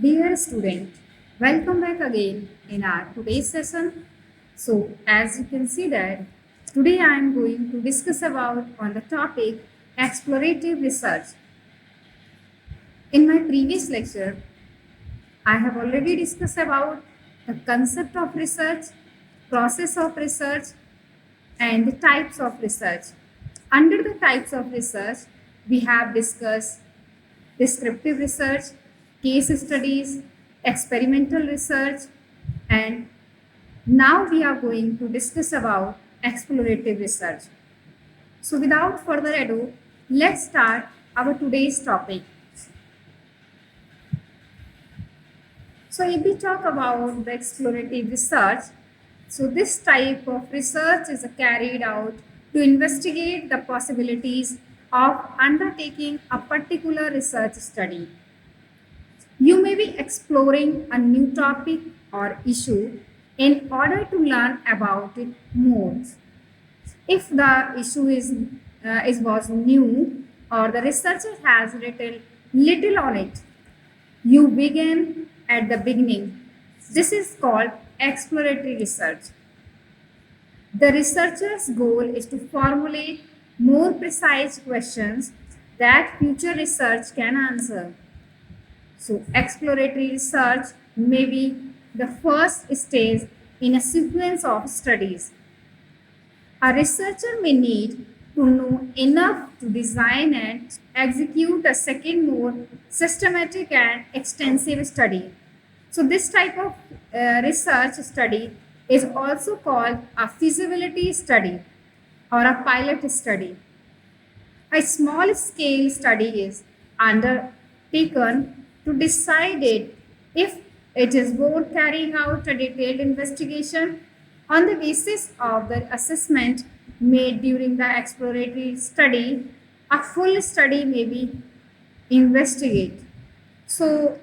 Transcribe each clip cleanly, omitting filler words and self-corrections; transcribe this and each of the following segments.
Dear student, welcome back again in our today's session. So, as you can see that today I am going to discuss about on the topic explorative research. In my previous lecture, I have already discussed about the concept of research, process of research, and the types of research. Under the types of research, we have discussed descriptive research, case studies, experimental research, and now we are going to discuss about explorative research. So without further ado, let's start our today's topic. So if we talk about the explorative research, so this type of research is carried out to investigate the possibilities of undertaking a particular research study. You may be exploring a new topic or issue in order to learn about it more. If the issue was new or the researcher has written little on it, you begin at the beginning. This is called exploratory research. The researcher's goal is to formulate more precise questions that future research can answer. So, exploratory research may be the first stage in a sequence of studies. A researcher may need to know enough to design and execute a second, more systematic and extensive study. So, this type of research study is also called a feasibility study or a pilot study. A small scale study is undertaken to decide if it is worth carrying out a detailed investigation. On the basis of the assessment made during the exploratory study, a full study may be investigated. So,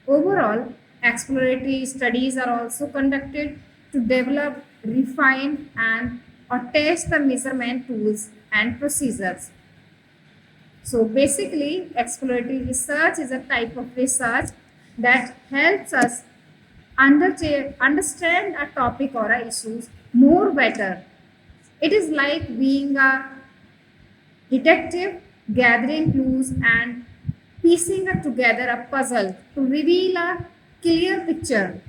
overall, exploratory studies are also conducted to develop, refine, and or test the measurement tools and procedures. So basically, exploratory research is a type of research that helps us understand a topic or a issues more better. It is like being a detective, gathering clues and piecing together a puzzle to reveal a clear picture.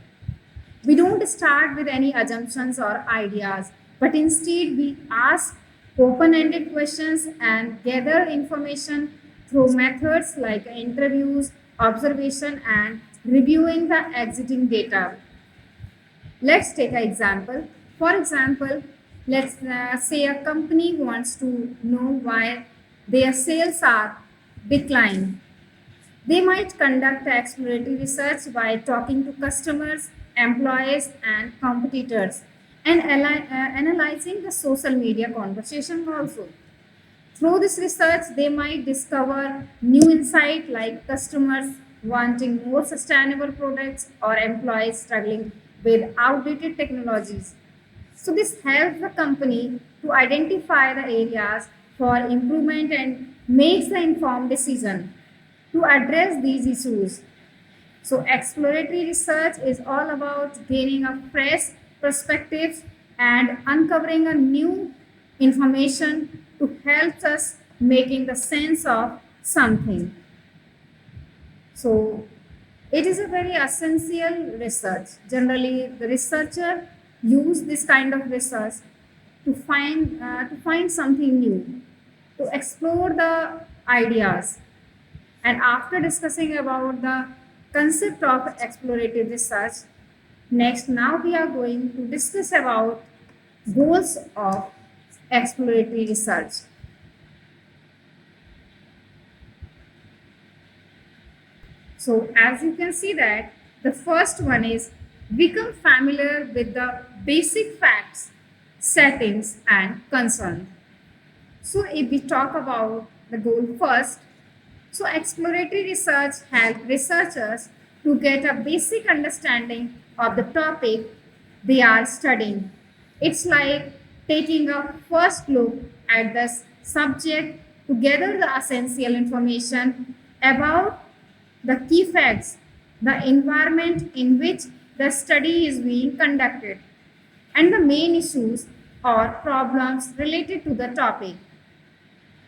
We don't start with any assumptions or ideas, but instead we ask open ended questions and gather information through methods like interviews, observation, and reviewing the existing data. Let's take an example. For example, let's say a company wants to know why their sales are declining. They might conduct exploratory research by talking to customers, employees, and competitors, and analyzing the social media conversation also. Through this research, they might discover new insight like customers wanting more sustainable products or employees struggling with outdated technologies. So this helps the company to identify the areas for improvement and makes the informed decision to address these issues. So exploratory research is all about gaining a fresh perspective and uncovering a new information to help us making the sense of something. So it is a very essential research. Generally, the researcher use this kind of research to find something new, to explore the ideas. And after discussing about the concept of explorative research, next now we are going to discuss about goals of exploratory research. So as you can see that the first one is become familiar with the basic facts, settings and concerns. So if we talk about the goal first, so exploratory research helps researchers to get a basic understanding of the topic they are studying. It's like taking a first look at the subject to gather the essential information about the key facts the environment in which the study is being conducted, and the main issues or problems related to the topic.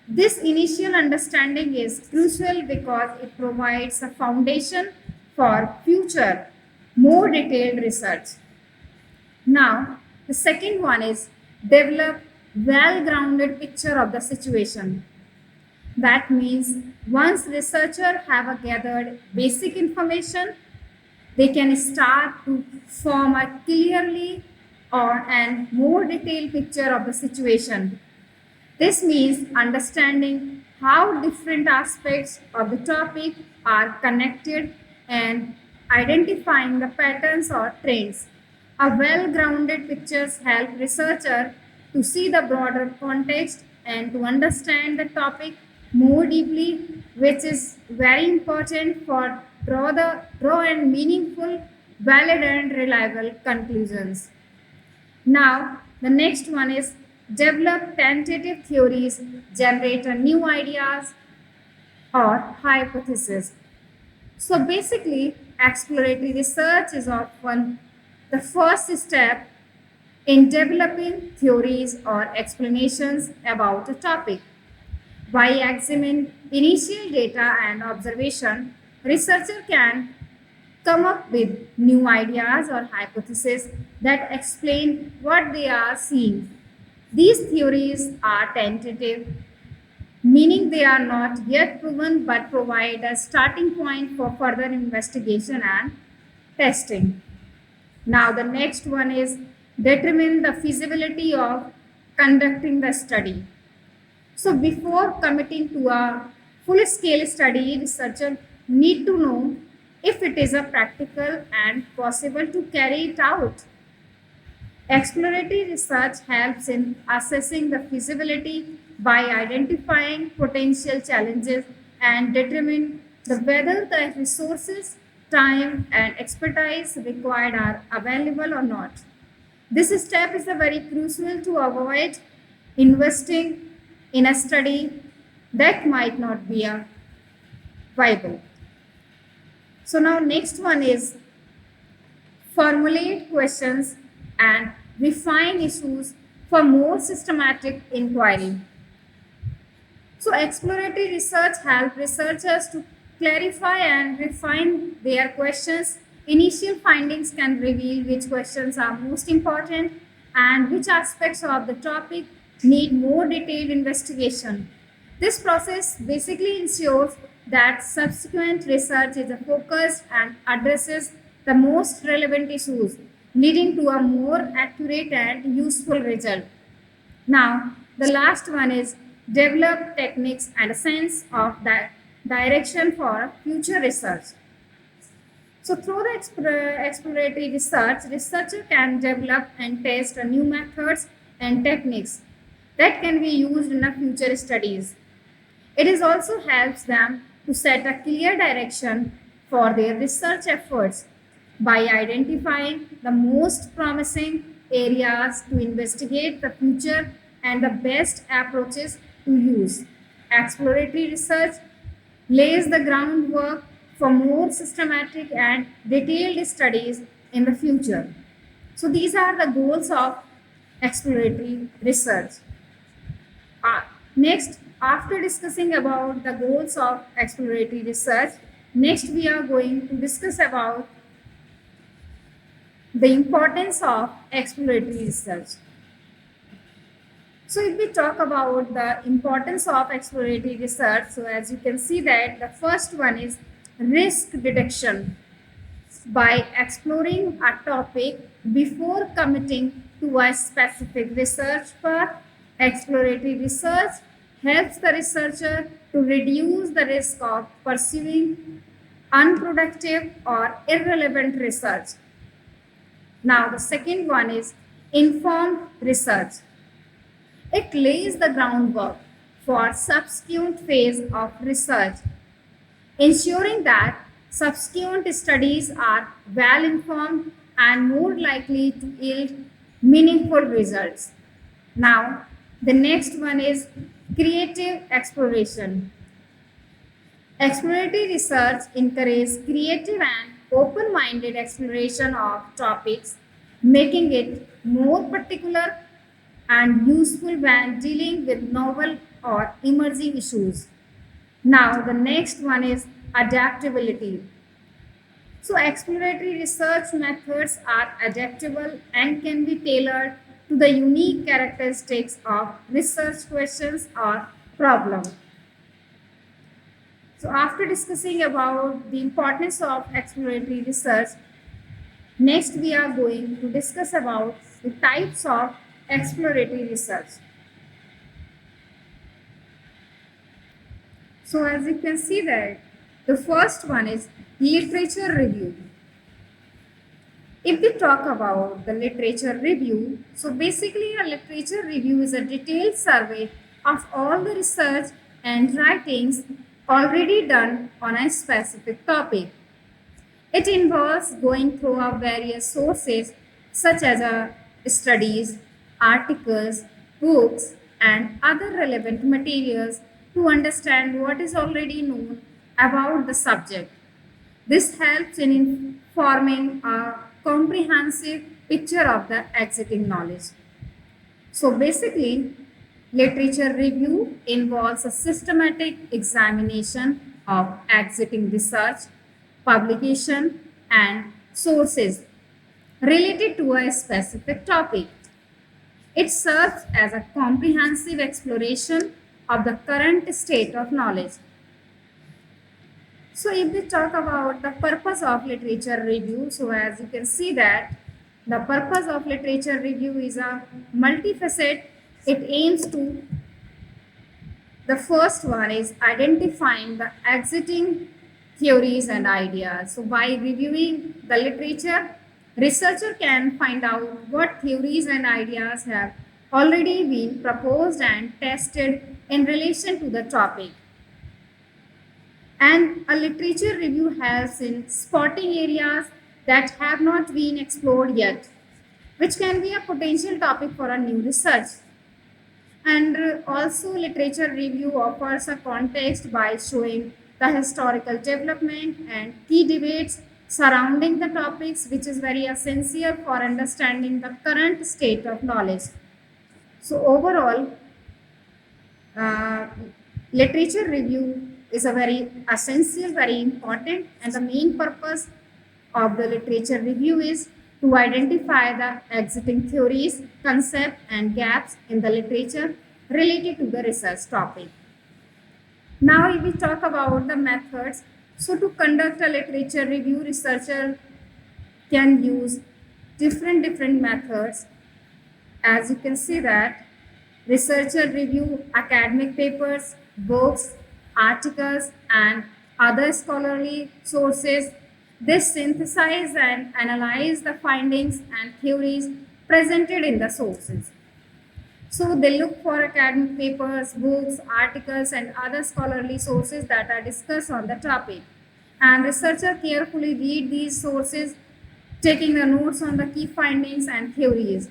This initial understanding is crucial because it provides a foundation for future, more detailed research. Now, the second one is develop well-grounded picture of the situation. That means once researchers have gathered basic information, they can start to form a clearly or and more detailed picture of the situation. This means understanding how different aspects of the topic are connected and identifying the patterns or trends. A well-grounded pictures help researcher to see the broader context and to understand the topic more deeply, which is very important for draw and meaningful, valid and reliable conclusions. Now, the next one is develop tentative theories, generate a new ideas or hypothesis. So basically, exploratory research is often the first step in developing theories or explanations about a topic. By examining initial data and observation, researcher can come up with new ideas or hypotheses that explain what they are seeing. These theories are tentative, meaning they are not yet proven but provide a starting point for further investigation and testing. Now, the next one is determine the feasibility of conducting the study. So, before committing to a full scale study, researchers need to know if it is a practical and possible to carry it out. Exploratory research helps in assessing the feasibility by identifying potential challenges and determine whether the resources, time, and expertise required are available or not. This step is a very crucial to avoid investing in a study that might not be a viable. So now next one is formulate questions and refine issues for more systematic inquiry. So exploratory research helps researchers to clarify and refine their questions. Initial findings can reveal which questions are most important and which aspects of the topic need more detailed investigation. This process basically ensures that subsequent research is focused and addresses the most relevant issues, leading to a more accurate and useful result. Now, the last one is develop techniques and a sense of that direction for future research. So, through the exploratory research, researcher can develop and test new methods and techniques that can be used in a future studies. It is also helps them to set a clear direction for their research efforts by identifying the most promising areas to investigate the future and the best approaches to use. Exploratory research lays the groundwork for more systematic and detailed studies in the future. So, these are the goals of exploratory research. Next, after discussing about the goals of exploratory research, next we are going to discuss about the importance of exploratory research. So if we talk about the importance of exploratory research, so as you can see that the first one is risk detection. By exploring a topic before committing to a specific research path, exploratory research helps the researcher to reduce the risk of pursuing unproductive or irrelevant research. Now, the second one is informed research. It lays the groundwork for subsequent phase of research, ensuring that subsequent studies are well informed and more likely to yield meaningful results. Now, the next one is creative exploration. Exploratory research encourages creative and open-minded exploration of topics, making it more particular and useful when dealing with novel or emerging issues. Now, the next one is adaptability. So, exploratory research methods are adaptable and can be tailored to the unique characteristics of research questions or problem. So, after discussing about the importance of exploratory research, next we are going to discuss about the types of exploratory research. So, as you can see that the first one is literature review. If we talk about the literature review, so basically a literature review is a detailed survey of all the research and writings already done on a specific topic. It involves going through our various sources such as studies, articles, books, and other relevant materials to understand what is already known about the subject. This helps in forming a comprehensive picture of the existing knowledge. So basically, literature review involves a systematic examination of existing research, publication, and sources related to a specific topic. It serves as a comprehensive exploration of the current state of knowledge. So if we talk about the purpose of literature review, so as you can see that the purpose of literature review is a multifaceted. It aims to, the first one is identifying the existing theories and ideas. So by reviewing the literature, researcher can find out what theories and ideas have already been proposed and tested in relation to the topic. And a literature review helps in spotting areas that have not been explored yet, which can be a potential topic for a new research. And also, literature review offers a context by showing the historical development and key debates surrounding the topics, which is very essential for understanding the current state of knowledge. So, overall, uh, literature review is a very essential, very important, and the main purpose of the literature review is to identify the existing theories, concepts, and gaps in the literature related to the research topic. Now, if we talk about the methods, so to conduct a literature review, researcher can use different methods. As you can see that researcher review academic papers, books, articles, and other scholarly sources. They synthesize and analyze the findings and theories presented in the sources. So they look for academic papers, books, articles, and other scholarly sources that are discussed on the topic. And researcher carefully read these sources, taking the notes on the key findings and theories.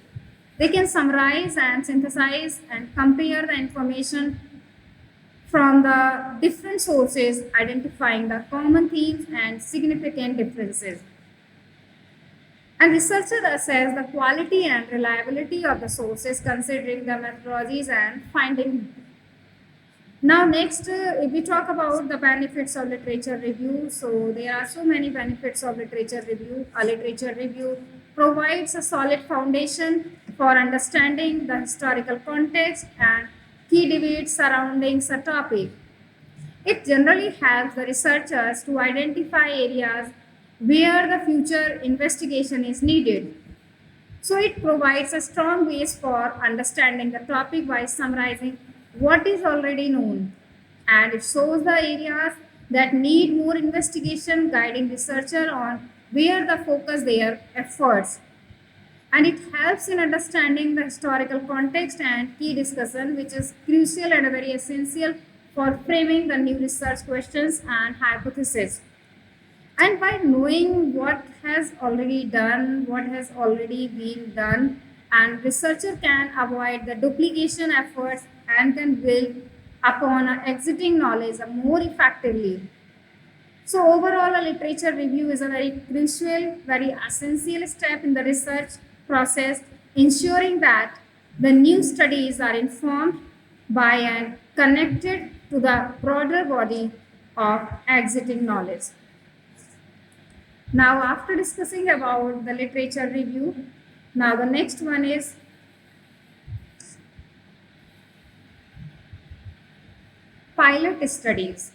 They can summarize and synthesize and compare the information from the different sources, identifying the common themes and significant differences. And researchers assess the quality and reliability of the sources, considering the methodologies and finding. Now, next, if we talk about the benefits of literature review, so there are so many benefits of literature review. A literature review provides a solid foundation for understanding the historical context and key debates surrounding a topic. It generally helps the researchers to identify areas where the future investigation is needed. So it provides a strong base for understanding the topic by summarizing what is already known, and it shows the areas that need more investigation, guiding researcher on where to focus their efforts. And it helps in understanding the historical context and key discussion, which is crucial and very essential for framing the new research questions and hypotheses. And by knowing what has already done, what has already been done, and researcher can avoid the duplication efforts and can build upon existing knowledge more effectively. So overall, a literature review is a very crucial, very essential step in the research process, ensuring that the new studies are informed by and connected to the broader body of existing knowledge. Now, after discussing about the literature review, now the next one is pilot studies.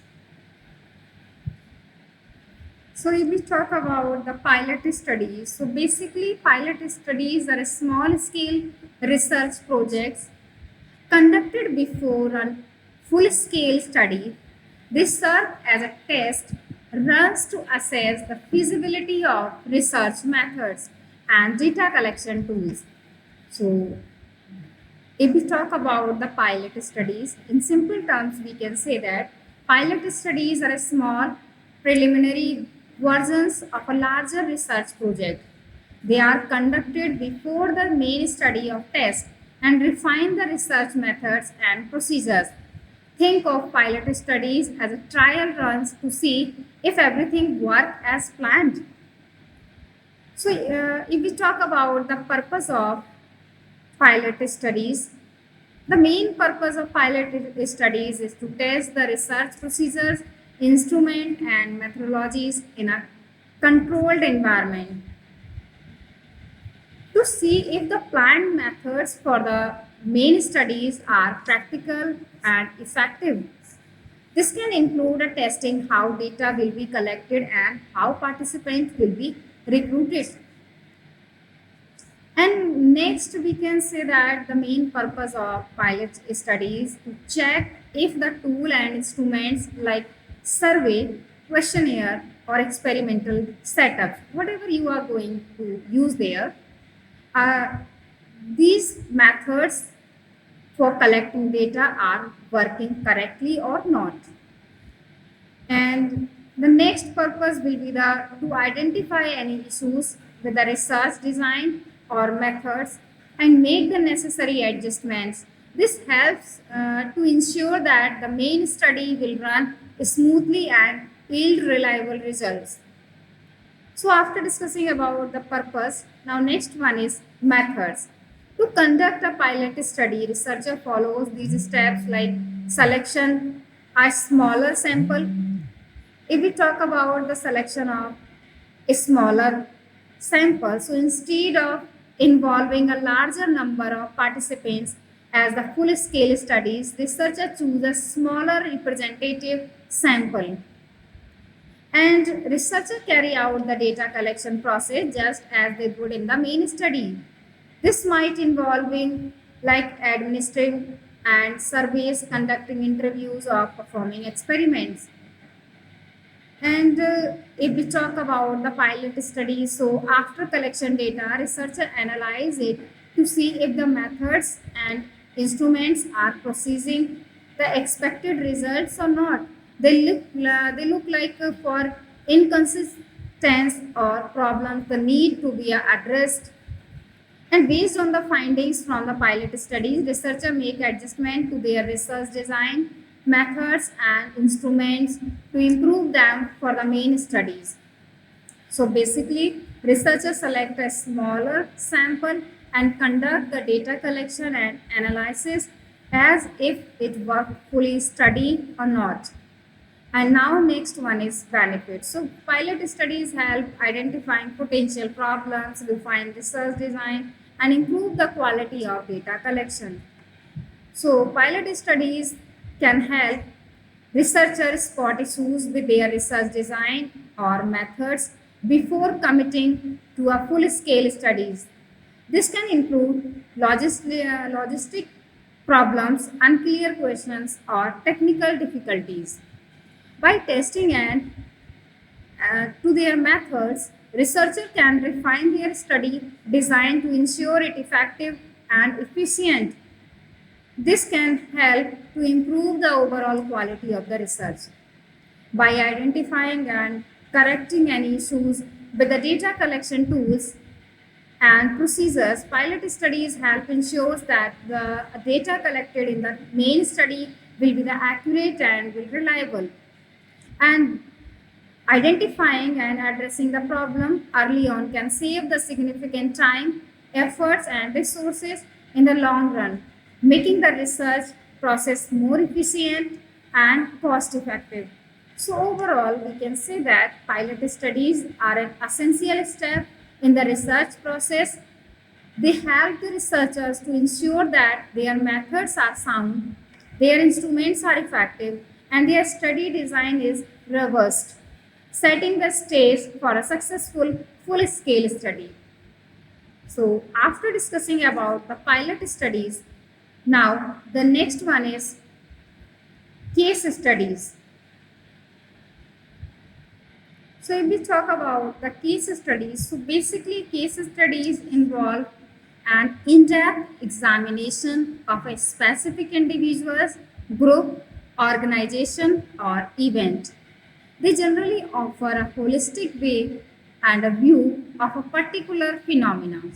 So if we talk about the pilot studies, so basically pilot studies are small scale research projects conducted before a full scale study. They serve as a test runs to assess the feasibility of research methods and data collection tools. So if we talk about the pilot studies, in simple terms, we can say that pilot studies are a small preliminary versions of a larger research project. They are conducted before the main study of test and refine the research methods and procedures. Think of pilot studies as a trial runs to see if everything works as planned. So, if we talk about the purpose of pilot studies, the main purpose of pilot studies is to test the research procedures, instrument, and methodologies in a controlled environment to see if the planned methods for the main studies are practical and effective. This can include a testing how data will be collected and how participants will be recruited. And next, we can say that the main purpose of pilot studies to check if the tool and instruments like survey, questionnaire, or experimental setup, whatever you are going to use there, uh, these methods for collecting data are working correctly or not. And the next purpose will be the to identify any issues with the research design or methods and make the necessary adjustments. This helps to ensure that the main study will run smoothly and yield reliable results. So after discussing about the purpose, now next one is methods. To conduct a pilot study, researcher follows these steps like selection a smaller sample. If we talk about the selection of a smaller sample, so instead of involving a larger number of participants as the full scale studies, researcher choose a smaller representative sample. And researchers carry out the data collection process just as they would in the main study. This might involving like administering and surveys, conducting interviews, or performing experiments. And if we talk about the pilot study, so after collection data, researcher analyze it to see if the methods and instruments are processing the expected results or not. They look like for inconsistency or problems, the need to be addressed. And based on the findings from the pilot studies, researchers make adjustment to their research design, methods, and instruments to improve them for the main studies. So basically, researchers select a smaller sample and conduct the data collection and analysis as if it were fully studied or not. And now next one is benefits. So pilot studies help identifying potential problems, refine research design, and improve the quality of data collection. So pilot studies can help researchers spot issues with their research design or methods before committing to a full-scale studies. This can include logistic problems, unclear questions, or technical difficulties. By testing and to their methods, researchers can refine their study design to ensure it effective and efficient. This can help to improve the overall quality of the research. By identifying and correcting any issues with the data collection tools and procedures, pilot studies help ensure that the data collected in the main study will be the accurate and will reliable. And Identifying and addressing the problem early on can save the significant time, efforts, and resources in the long run, making the research process more efficient and cost effective. So, overall, we can say that pilot studies are an essential step in the research process. They help the researchers to ensure that their methods are sound, their instruments are effective, and their study design is robust, setting the stage for a successful full scale study. So, after discussing about the pilot studies, now the next one is case studies. So, if we talk about the case studies, so basically, case studies involve an in depth examination of a specific individual's group, organization, or event. They generally offer a holistic way and a view of a particular phenomenon.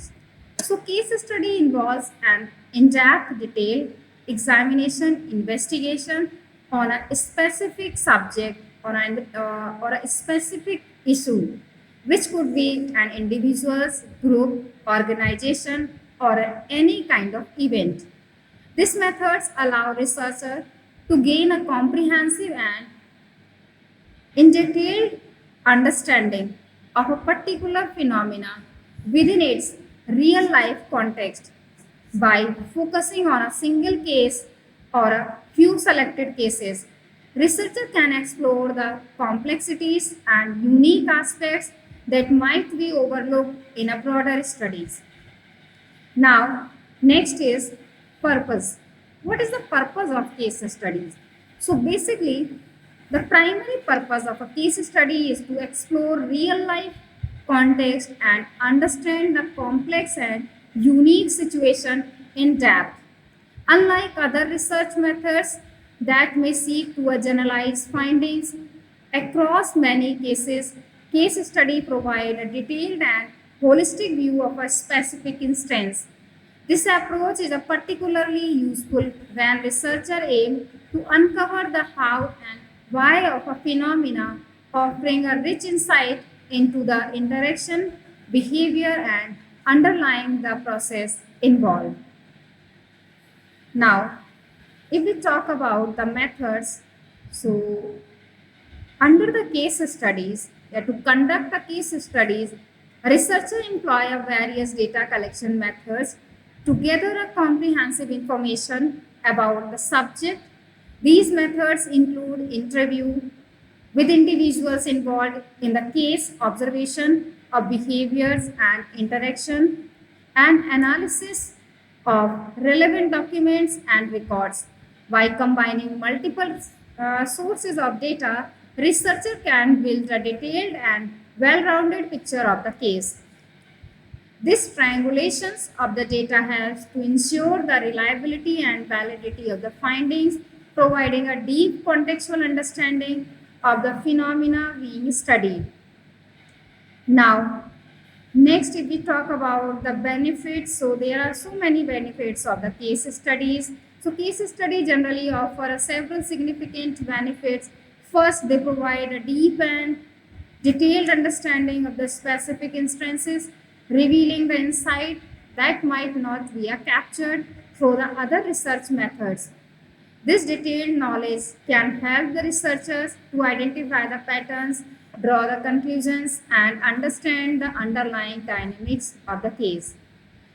So, case study involves an in-depth, detailed examination, investigation on a specific subject or a specific issue, which could be an individual's group, organization, or any kind of event. These methods allow researchers to gain a comprehensive and in detailed understanding of a particular phenomena within its real life context by focusing on a single case or a few selected cases. Researcher can explore the complexities and unique aspects that might be overlooked in a broader studies. Now, next is purpose. What is the purpose of case studies? So basically, the primary purpose of a case study is to explore real life context and understand the complex and unique situation in depth. Unlike other research methods that may seek to generalize findings across many cases, case study provide a detailed and holistic view of a specific instance. This approach is a particularly useful when researchers aim to uncover the how and why of a phenomena, offering a rich insight into the interaction, behavior, and underlying the process involved. Now, if we talk about the methods, so under the case studies, to conduct the case studies, researchers employ a various data collection methods to gather a comprehensive information about the subject. These methods include interview with individuals involved in the case, observation of behaviors and interaction, and analysis of relevant documents and records. By combining multiple sources of data, researcher can build a detailed and well-rounded picture of the case. This triangulation of the data helps to ensure the reliability and validity of the findings, providing a deep contextual understanding of the phenomena being studied. Now, next, if we talk about the benefits, so there are so many benefits of the case studies. So, case study generally offer several significant benefits. First, they provide a deep and detailed understanding of the specific instances, revealing the insight that might not be captured through the other research methods. This detailed knowledge can help the researchers to identify the patterns, draw the conclusions, and understand the underlying dynamics of the case.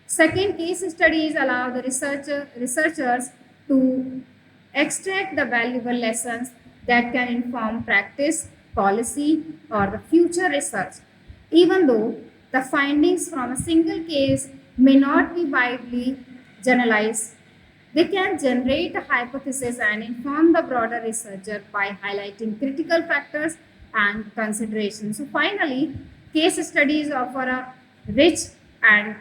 Second, case studies allow the researchers to extract the valuable lessons that can inform practice, policy, or the future research. Even though the findings from a single case may not be widely generalized, they can generate a hypothesis and inform the broader researcher by highlighting critical factors and considerations. So, finally, case studies offer a rich and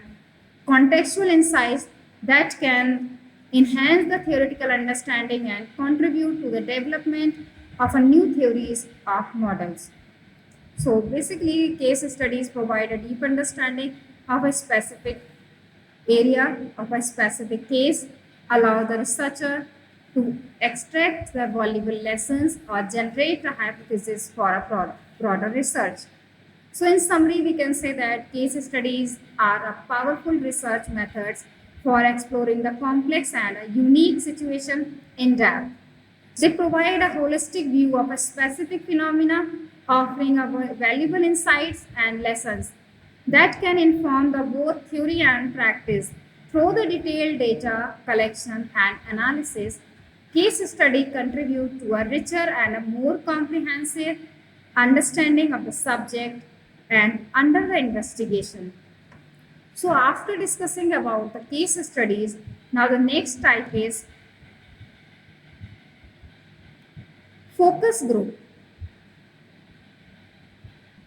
contextual insights that can enhance the theoretical understanding and contribute to the development of a new theories of models. So basically, case studies provide a deep understanding of a specific area, of a specific case, allow the researcher to extract the valuable lessons or generate a hypothesis for a broader research. So, in summary, we can say that case studies are a powerful research methods for exploring the complex and a unique situation in depth. They provide a holistic view of a specific phenomena, offering a valuable insights and lessons that can inform the both theory and practice. Through the detailed data collection and analysis, case study contribute to a richer and a more comprehensive understanding of the subject and under the investigation. So after discussing about the case studies, now the next type is focus group.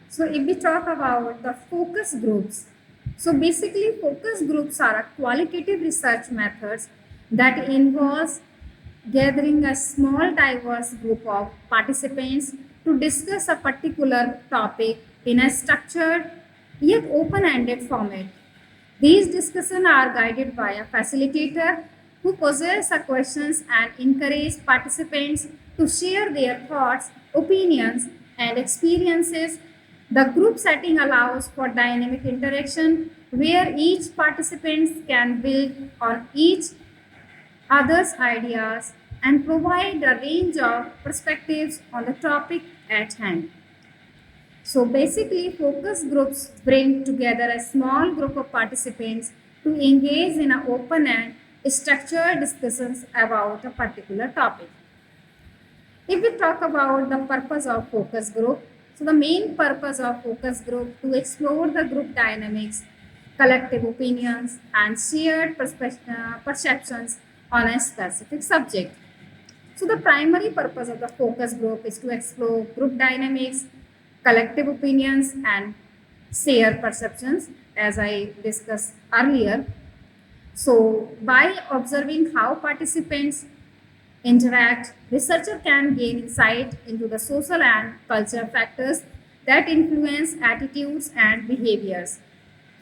So if we talk about the focus groups, so basically focus groups are a qualitative research methods that involves gathering a small diverse group of participants to discuss a particular topic in a structured yet open-ended format. These discussions are guided by a facilitator who poses the questions and encourage participants to share their thoughts, opinions, and experiences. The group setting allows for dynamic interaction where each participant can build on each other's ideas and provide a range of perspectives on the topic at hand. So basically, focus groups bring together a small group of participants to engage in an open and structured discussions about a particular topic. If we talk about the purpose of focus group, so the main purpose of focus group to explore the group dynamics, collective opinions, and shared perceptions on a specific subject. So the primary purpose of the focus group is to explore group dynamics, collective opinions, and shared perceptions, as I discussed earlier. So by observing how participants interact, researcher can gain insight into the social and cultural factors that influence attitudes and behaviors.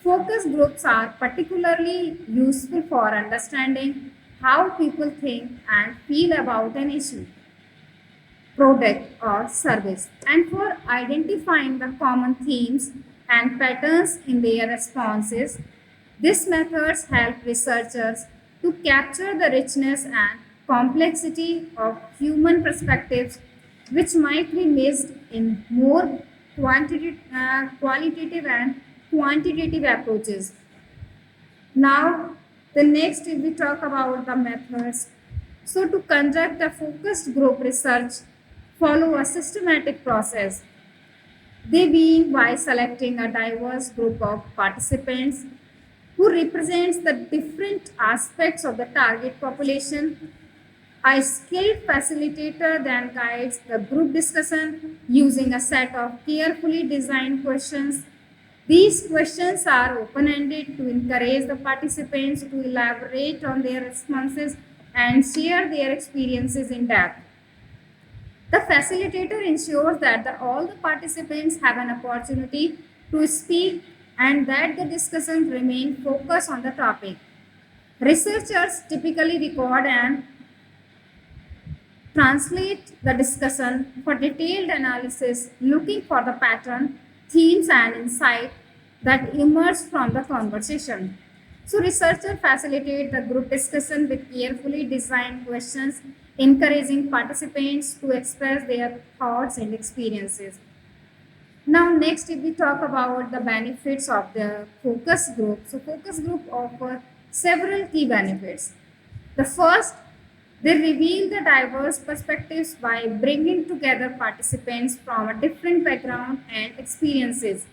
Focus groups are particularly useful for understanding how people think and feel about an issue, product, or service, and for identifying the common themes and patterns in their responses. These methods help researchers to capture the richness and complexity of human perspectives, which might be missed in more qualitative and quantitative approaches. Now, the next, if we talk about the methods. So, to conduct a focused group research, follow a systematic process. They being by selecting a diverse group of participants who represents the different aspects of the target population. A skilled facilitator then guides the group discussion using a set of carefully designed questions. These questions are open ended to encourage the participants to elaborate on their responses and share their experiences in depth. The facilitator ensures that all the participants have an opportunity to speak and that the discussion remain focused on the topic. Researchers typically record and translate the discussion for detailed analysis, looking for the pattern, themes, and insight that emerge from the conversation. So, researchers facilitate the group discussion with carefully designed questions, encouraging participants to express their thoughts and experiences. Now, next, if we talk about the benefits of the focus group, so focus group offer several key benefits. The first, they reveal the diverse perspectives by bringing together participants from a different background and experiences.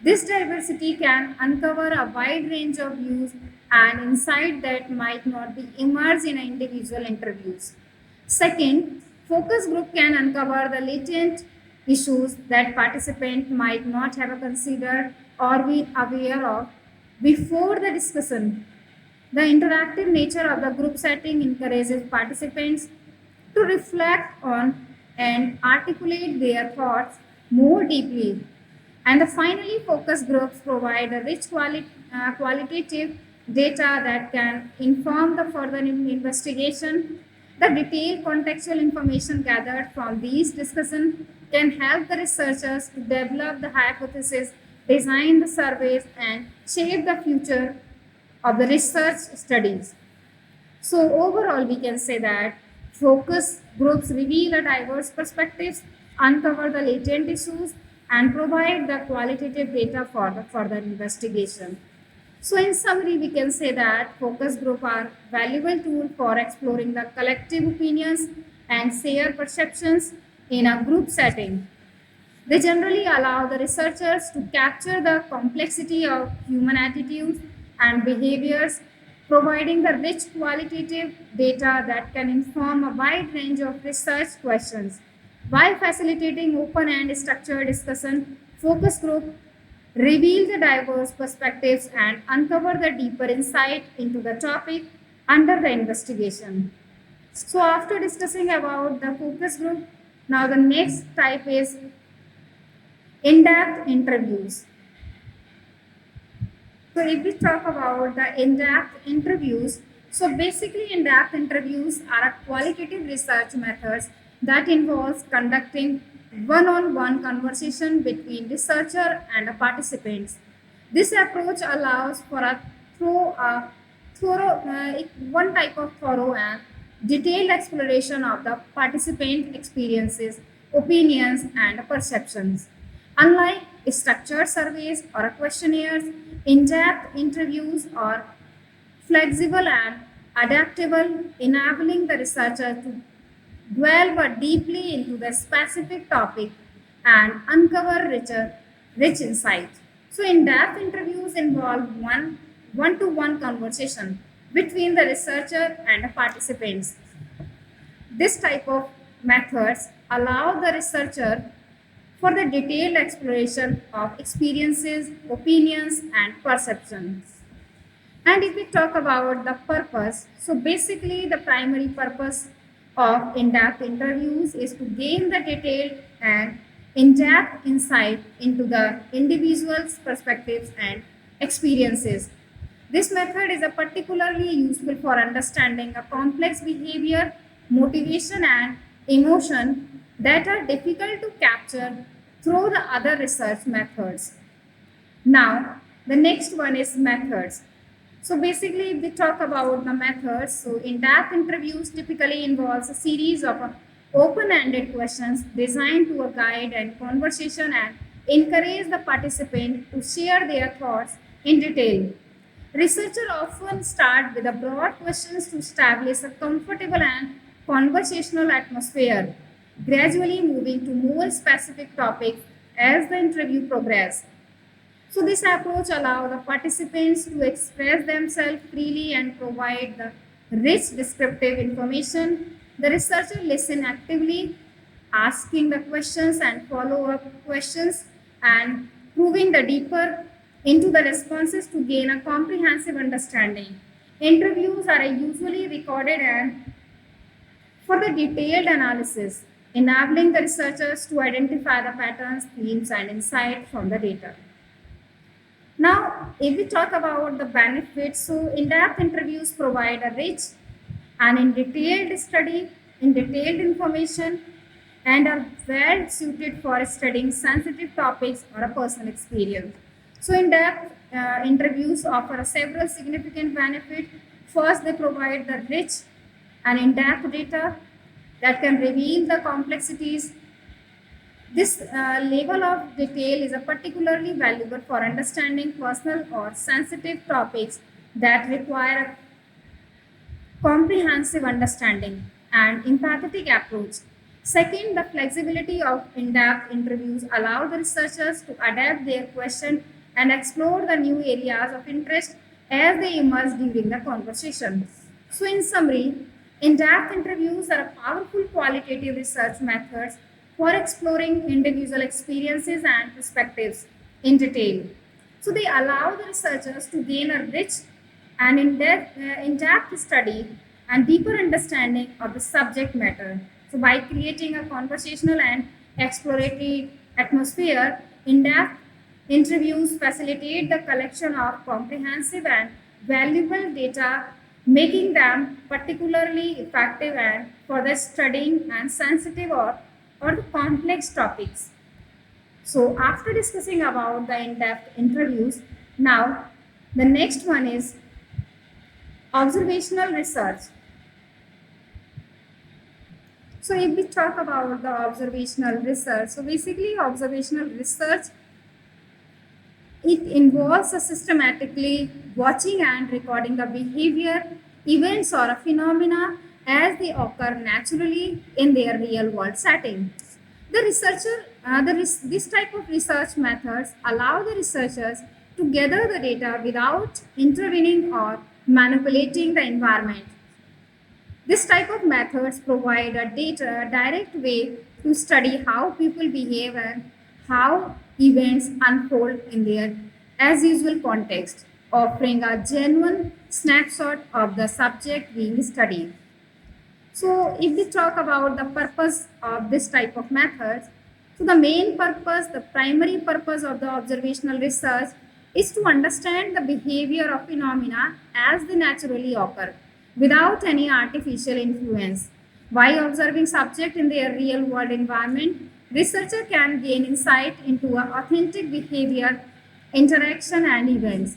This diversity can uncover a wide range of views and insight that might not be emerged in individual interviews. Second, focus group can uncover the latent issues that participants might not have considered or be aware of before the discussion. The interactive nature of the group setting encourages participants to reflect on and articulate their thoughts more deeply. And the finally, focus groups provide a rich qualitative data that can inform the further investigation. The detailed contextual information gathered from these discussions can help the researchers to develop the hypothesis, design the surveys, and shape the future of the research studies. So overall, we can say that focus groups reveal a diverse perspectives, uncover the latent issues, and provide the qualitative data for the further investigation. So in summary, we can say that focus group are valuable tool for exploring the collective opinions and shared perceptions in a group setting. They generally allow the researchers to capture the complexity of human attitudes and behaviors, providing the rich qualitative data that can inform a wide range of research questions. While facilitating open and structured discussion, focus group reveal the diverse perspectives and uncover the deeper insight into the topic under the investigation. So after discussing about the focus group, now the next type is in-depth interviews. So if we talk about the in-depth interviews, so basically in-depth interviews are a qualitative research methods that involves conducting one-on-one conversation between researcher and the participants. This approach allows for one type of thorough and detailed exploration of the participant experiences, opinions, and perceptions. Unlike structured surveys or questionnaires, in-depth interviews are flexible and adaptable, enabling the researcher to delve deeply into the specific topic and uncover rich insight. So, in-depth interviews involve one-to-one conversation between the researcher and the participants. This type of methods allow the researcher for the detailed exploration of experiences, opinions, and perceptions. And if we talk about the purpose, so basically the primary purpose of in-depth interviews is to gain the detailed and in-depth insight into the individual's perspectives and experiences. This method is a particularly useful for understanding a complex behavior, motivation, and emotion that are difficult to capture through the other research methods. Now, the next one is methods. So basically, if we talk about the methods, so in-depth interviews typically involves a series of open-ended questions designed to guide and conversation and encourage the participant to share their thoughts in detail. Researchers often start with a broad questions to establish a comfortable and conversational atmosphere, gradually moving to more specific topics as the interview progresses. So this approach allows the participants to express themselves freely and provide the rich descriptive information. The researcher listen actively, asking the questions and follow-up questions and proving the deeper into the responses to gain a comprehensive understanding. Interviews are usually recorded and for the detailed analysis, enabling the researchers to identify the patterns, themes, and insight from the data. Now, if we talk about the benefits, so in-depth interviews provide a rich and in detailed information, and are well suited for studying sensitive topics or a personal experience. So, in-depth interviews offer several significant benefits. First, they provide the rich and in-depth data that can reveal the complexities. This level of detail is particularly valuable for understanding personal or sensitive topics that require a comprehensive understanding and empathetic approach. Second, the flexibility of in-depth interviews allow the researchers to adapt their question and explore the new areas of interest as they emerge during the conversation. So, in summary, in-depth interviews are a powerful qualitative research methods for exploring individual experiences and perspectives in detail. So they allow the researchers to gain a rich and in-depth study and deeper understanding of the subject matter. So by creating a conversational and exploratory atmosphere, in-depth interviews facilitate the collection of comprehensive and valuable data making them particularly effective and for the studying and sensitive or the complex topics. So after discussing about the in-depth interviews, now the next one is observational research. So if we talk about the observational research, so basically observational research, it involves a systematically watching and recording the behavior, events or a phenomena as they occur naturally in their real world setting. The researcher, this type of research methods allow the researchers to gather the data without intervening or manipulating the environment. This type of methods provide a direct way to study how people behave and how events unfold in their as usual context, offering a genuine snapshot of the subject being studied. So, if we talk about the purpose of this type of methods, so the main purpose, the primary purpose of the observational research is to understand the behavior of phenomena as they naturally occur without any artificial influence. By observing subject in their real world environment, researcher can gain insight into a authentic behavior, interaction and events.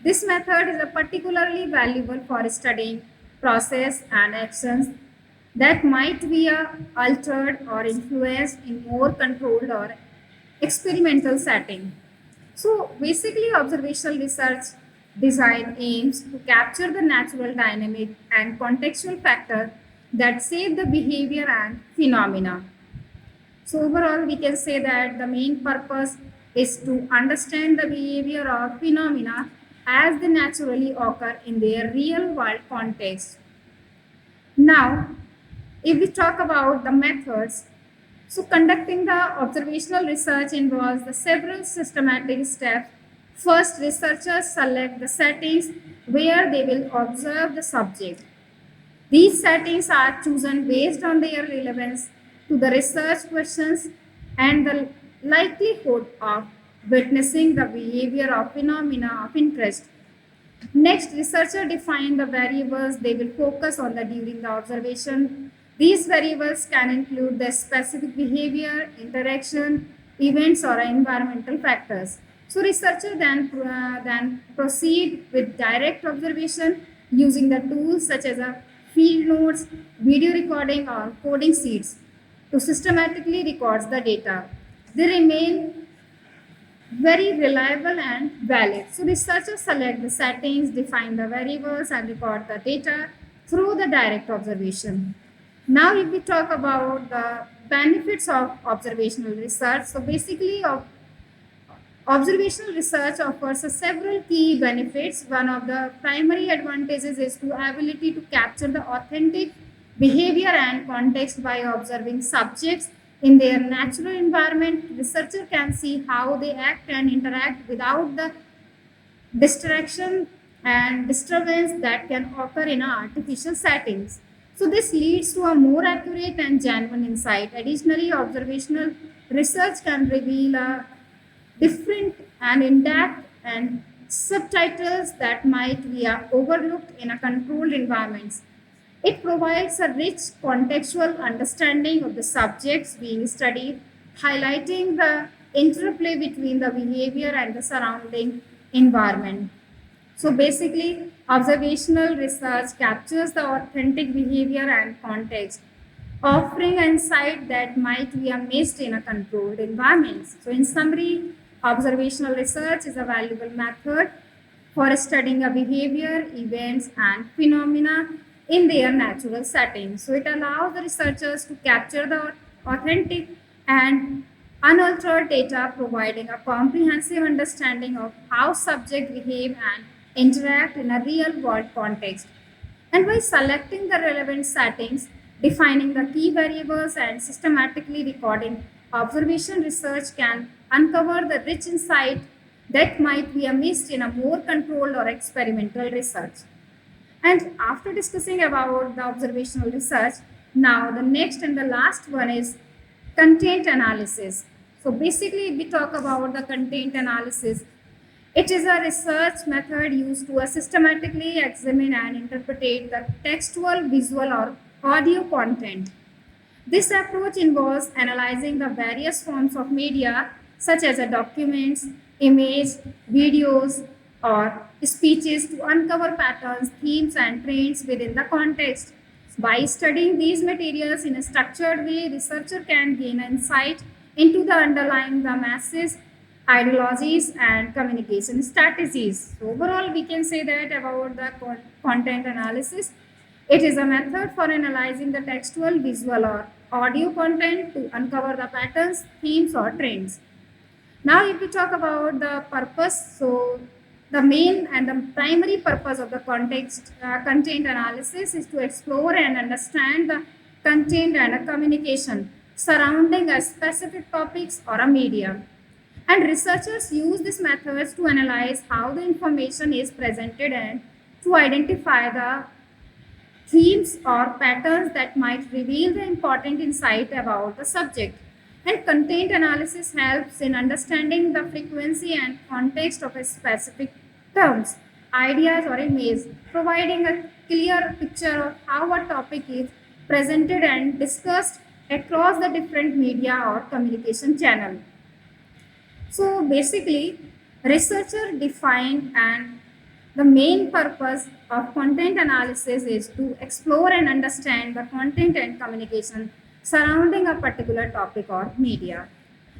This method is particularly valuable for studying process and actions that might be altered or influenced in more controlled or experimental setting. So basically observational research design aims to capture the natural dynamic and contextual factor that shape the behavior and phenomena. So overall, we can say that the main purpose is to understand the behavior of phenomena as they naturally occur in their real world context. Now, if we talk about the methods, so conducting the observational research involves the several systematic steps. First, researchers select the settings where they will observe the subject. These settings are chosen based on their relevance to the research questions and the likelihood of witnessing the behavior of phenomena of interest. Next, researchers define the variables they will focus on during the observation. These variables can include the specific behavior, interaction, events, or environmental factors. So, researchers then proceed with direct observation using the tools such as a field notes, video recording, or coding sheets to systematically record the data. They remain very reliable and valid. So researchers select the settings, define the variables and record the data through the direct observation. Now if we talk about the benefits of observational research, so basically observational research offers several key benefits. One of the primary advantages is the ability to capture the authentic behavior and context by observing subjects in their natural environment. Researcher can see how they act and interact without the distraction and disturbance that can occur in artificial settings. So this leads to a more accurate and genuine insight. Additionally, observational research can reveal a different and in-depth and subtitles that might be overlooked in a controlled environments. It provides a rich contextual understanding of the subjects being studied, highlighting the interplay between the behavior and the surrounding environment. So basically, observational research captures the authentic behavior and context, offering insight that might be missed in a controlled environment. So in summary, observational research is a valuable method for studying a behavior, events, and phenomena in their natural setting. So it allows the researchers to capture the authentic and unaltered data, providing a comprehensive understanding of how subjects behave and interact in a real world context. And by selecting the relevant settings, defining the key variables, and systematically recording, observation research can uncover the rich insight that might be missed in a more controlled or experimental research. And after discussing about the observational research, now the next and the last one is content analysis. So basically, we talk about the content analysis. It is a research method used to systematically examine and interpret the textual, visual, or audio content. This approach involves analyzing the various forms of media, such as documents, images, videos, or speeches, to uncover patterns, themes, and trends within the context. By studying these materials in a structured way, researcher can gain insight into the underlying the masses, ideologies, and communication strategies. So overall, we can say that about the content analysis. It is a method for analyzing the textual, visual, or audio content to uncover the patterns, themes, or trends. Now, if we talk about the purpose, so the main and the primary purpose of the content analysis is to explore and understand the content and a communication surrounding a specific topics or a media. And researchers use these methods to analyze how the information is presented and to identify the themes or patterns that might reveal the important insight about the subject. And content analysis helps in understanding the frequency and context of a specific terms, ideas, or image, providing a clear picture of how a topic is presented and discussed across the different media or communication channel. So basically, researcher define and the main purpose of content analysis is to explore and understand the content and communication surrounding a particular topic or media.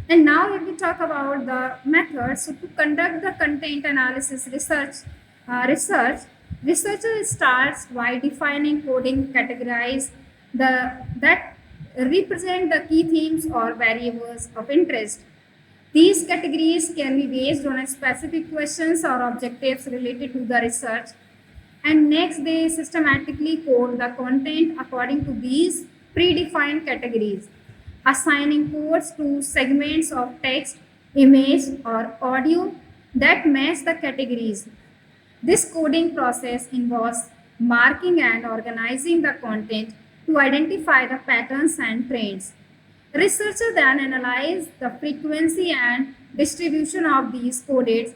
And now if we talk about the methods, so to conduct the content analysis researcher starts by defining coding categorize that represent the key themes or variables of interest. These categories can be based on specific questions or objectives related to the research, and next they systematically code the content according to these predefined categories, assigning codes to segments of text, image, or audio that match the categories. This coding process involves marking and organizing the content to identify the patterns and trends. Researchers then analyze the frequency and distribution of these coded,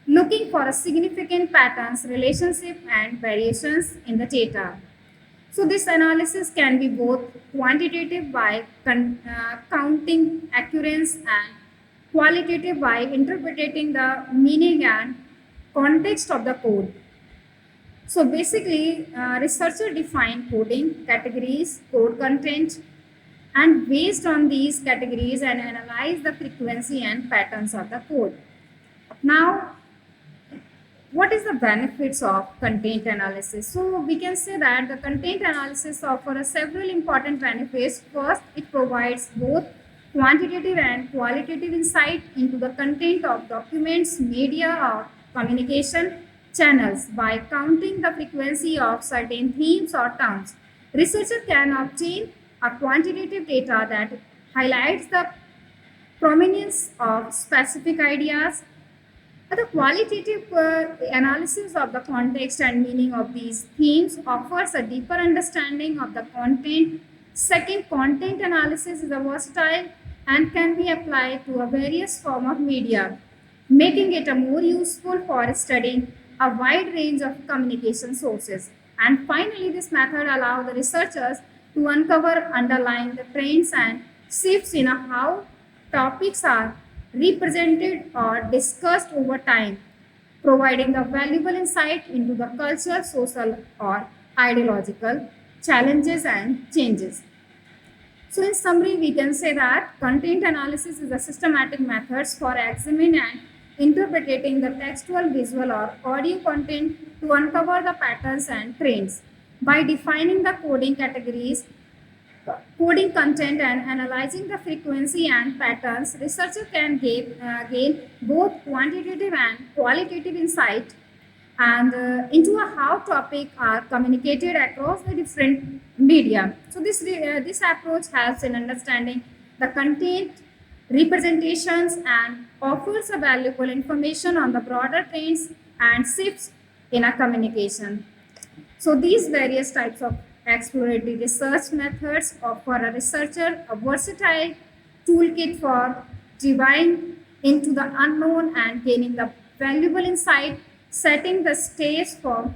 looking for a significant patterns, relationship, and variations in the data. So this analysis can be both quantitative by counting occurrence and qualitative by interpreting the meaning and context of the code. So basically, researcher define coding categories, code content, and based on these categories and analyze the frequency and patterns of the code. Now, what is the benefits of content analysis? So we can say that the content analysis offers several important benefits. First, it provides both quantitative and qualitative insight into the content of documents, media, or communication channels. By counting the frequency of certain themes or terms, researcher can obtain a quantitative data that highlights the prominence of specific ideas. The qualitative analysis of the context and meaning of these themes offers a deeper understanding of the content. Second, content analysis is a versatile and can be applied to a various form of media, making it a more useful for studying a wide range of communication sources. And finally, this method allows the researchers to uncover underlying the trends and shifts in how topics are represented or discussed over time, providing a valuable insight into the cultural, social, or ideological challenges and changes. So, in summary, we can say that content analysis is a systematic methods for examining and interpreting the textual, visual, or audio content to uncover the patterns and trends. By defining the coding categories, coding content, and analyzing the frequency and patterns, researchers can gain both quantitative and qualitative insight and into how topics are communicated across the different media. So this approach helps in understanding the content, representations, and offers a valuable information on the broader trends and shifts in a communication. So these various types of exploratory research methods offer a researcher a versatile toolkit for diving into the unknown and gaining the valuable insight, setting the stage for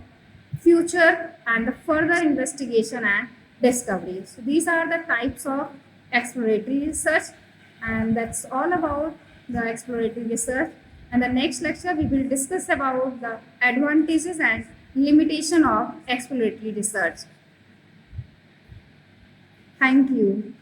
future and the further investigation and discovery. So these are the types of exploratory research, and that's all about the exploratory research. And the next lecture we will discuss about the advantages and limitation of exploratory research. Thank you.